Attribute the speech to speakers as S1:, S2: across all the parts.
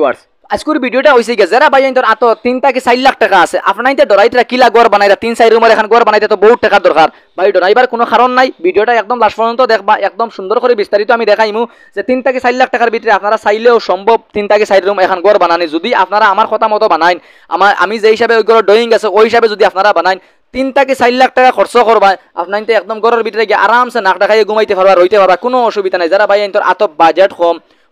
S1: Viewers আজকের ভিডিওটা হইছে কি যারা ভাই ইনতর আতো 3 থেকে 4 লাখ টাকা আছে আপনাইতে ডরাইতরা কিলা ঘর বানাইরা 3-4 রুমের এখন ঘর বানাইতে তো বহুত টাকা দরকার ভাই ডরাইবার কোনো কারণ নাই ভিডিওটা একদম লাস্ট পর্যন্ত দেখবা একদম সুন্দর করে বিস্তারিত আমি দেখাইমু যে 3 থেকে 4 লাখ টাকার ভিতরে আপনারা চাইলেও সম্ভব 3 থেকে 4 রুম এখন ঘর বানানি যদি আপনারা আমার কথা মতো বানাইন আমি যে হিসাবে ওই ঘর ড্রয়িং আছে ওই হিসাবে যদি আপনারা বানাইন 3 থেকে 4 লাখ টাকা খরচ করবা আপনাইতে একদম ঘরের ভিতরে গিয়ে আরামসে নাক ডাকাইয়ে ঘুমাইতে পারবা রইতে পারবা কোনো অসুবিধা নাই যারা ভাই ইনতর আতো বাজেট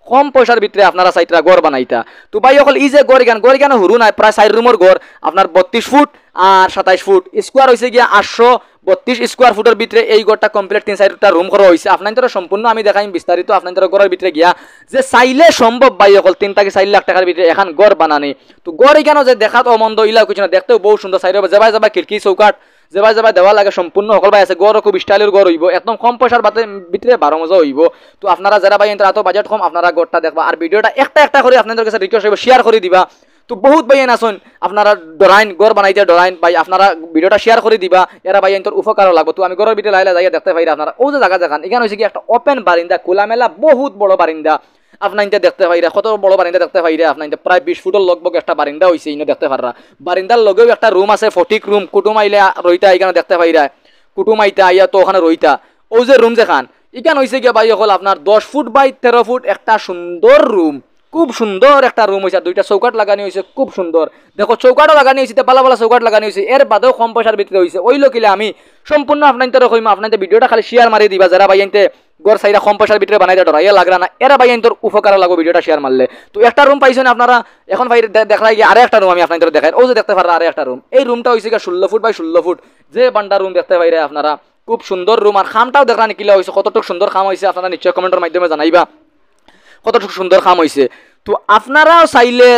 S1: কম পয়সার ভিতরে আপনারা সাইটরা ঘর বানাইতা তো ভাই অকল এই যে ঘর কেন হুরু নাই প্রায় 4 রুমের ঘর আপনার 32 ফুট আর 27 ফুট স্কোয়ার হইছে গিয়া 832 স্কোয়ার ফুটের ভিতরে এই ঘরটা কমপ্লিট 3-4টা রুম করা হইছে আপনাদের সম্পূর্ণ আমি দেখাইম বিস্তারিত আপনাদের ঘরের ভিতরে গিয়া যে চাইলে সম্ভব ভাই অকল 3 থেকে 4 লাখ টাকার ভিতরে এখন ঘর বানানি তো ঘর কেন যে দেখাত অমন্দ ইলা কিছু না দেখতেও বহুত সুন্দর সাইড যাবাই যাবা খিড়কি চৌকাট যাবাই দেওয়া লাগে সম্পূর্ণ সকল ভাই আছে গড় খুব স্টাইলের গড় হইব একদম কম পয়সার ভিতরে 12 মজা হইব তো আপনারা যারা ভাই এত বাজেট কম আপনারা গড়টা দেখবা আর ভিডিওটা একটা করে আপনাদের কাছে রিকোয়েস্ট হইব শেয়ার করে দিবা তো বহুত ভাই আছেন আপনারা ডরাইন গড় বানাইতে ডরাইন ভাই আপনারা ভিডিওটা শেয়ার করে দিবা এরা ভাই এর উপকারও লাগবে তো আমি গড়ের ভিতরে লাইলা যাইয়া দেখতে পাইরা আপনারা ও যে জায়গা দেখান এখানে হইছে কি একটা ওপেন বারিন্দা খোলামেলা বহুত বড় বারিন্দা আপনাইতে দেখতে পাইরা কত বড় বারিন্দা দেখতে পাইরা আপনাইতে প্রায় 20 ফুটের লগভগ একটা বারিন্দা হইছে ইনো দেখতে পাররা বারিন্দার লগেও একটা রুম আছে ফটিক রুম কুটুম আইলে রইতা এখানে দেখতে পাইরা কুটুম আইতা আইয়া তো ওখানে রইতা ও যে রুম যেখান এখানে হইছে কি ভাই হল আপনার 10 ফুট বাই 13 ফুট একটা সুন্দর রুম খুব সুন্দর একটা রুম হইছে দুইটা চৌকাট লাগানি হইছে খুব সুন্দর দেখো চৌকাটও লাগানি হইছে পালা পালা চৌকাট লাগানি হইছে এর বাদেও কম পয়সার ভিতরে হইছে ওই লোকিলে আমি সম্পূর্ণ আপনাদের কইম আপনাদের ভিডিওটা খালি শেয়ার মারি দিবা যারা ভাই এনতে গড় সাইরা কম পয়সার ভিতরে বানাইতে ডরাইয়া লাগরা না এরা ভাই এনতর উপকার লাগবে ভিডিওটা শেয়ার মারলে তো একটা রুম পাইছেন আপনারা এখন ভাই দেখাই গিয়ে আরে একটা রুম আমি আপনাদের দেখাই ও যে দেখতে পারা আরে একটা রুম এই রুমটা হইছে 16 ফুট বাই 16 ফুট যে বান্ডা রুম দেখতে পাইরে আপনারা খুব সুন্দর রুম আর খামটাও দেখানি কিলা হইছে কতটুকু সুন্দর খাম হইছে আপনারা নিশ্চয় কমেন্টের মাধ্যমে জানাইবা কতটুকু সুন্দর খাম হইছে তো আপনারাও চাইলে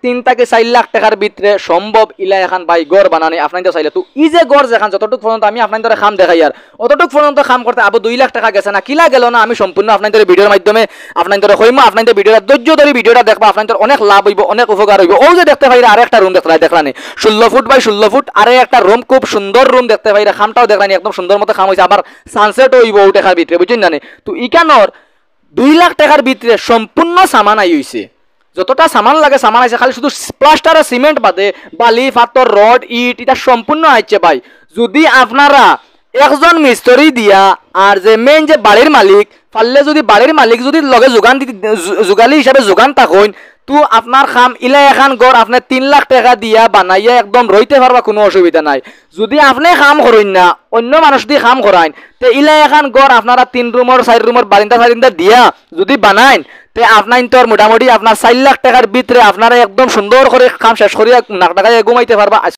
S1: 3 থেকে 4 লাখ টাকার ভিতরে সম্ভব ইলা এখন ভাই গড় বানানি আপনাদের চাইলে তো এই যে গড় যেখান যতটুকু পর্যন্ত আমি আপনাদের খাম দেখাই আর অতটুকু পর্যন্ত খাম করতে আবু 2 লাখ টাকা গেছে না কিলা গেল না আমি সম্পূর্ণ আপনাদের ভিডিওর মাধ্যমে আপনাদের কইমা আপনাদের ভিডিওটা ধৈর্য ধরে ভিডিওটা দেখবা আপনাদের অনেক লাভ হইব অনেক উপকার হইব ও যে দেখতে পাইরা আরেকটা রুম দেখলানি 16 ফুট বাই 16 ফুট আরে একটা রুম খুব সুন্দর রুম দেখতে পাইরা খামটাও দেখলানি একদম সুন্দর মতো খাম হইছে আবার সানসেট হইব ও টাকার ভিতরে বুঝছেন না তো ইকানোর 2 লাখ টাকার ভিতরে সম্পূর্ণ সামান আই হইছে যতটা সামান লাগে সামান আছে খালি শুধু প্লাস্টার আর সিমেন্ট বাদে বালি পাথর রড ইট এটা সম্পূর্ণ আইছে ভাই যদি আপনারা একজন মিস্ত্রি দিয়া আর যে মেইন যে বাড়ির মালিক পারলে যদি বাড়ির মালিক যদি লগে যোগালি হিসাবে যোগান থাকুন তো আপনার খাম ইলা এখন গড় আপনি 3 লাখ টাকা দিয়া বানাইয়া একদম রইতে পারবা কোনো অসুবিধা নাই যদি আপনি খাম করেন না অন্য মানুষ দিয়ে খাম করাইন তে ইলা এখন গড় আপনারা 3 রুমের 4 রুমের বারিন্দা দিয়া যদি বানাইন তে আপনার তোর মোটামুটি আপনার 4 লাখ টাকার ভিতরে আপনারা একদম সুন্দর করে খাম শেষ করিয়া নাক ডাকাইয়া ঘুমাইতে পারবা।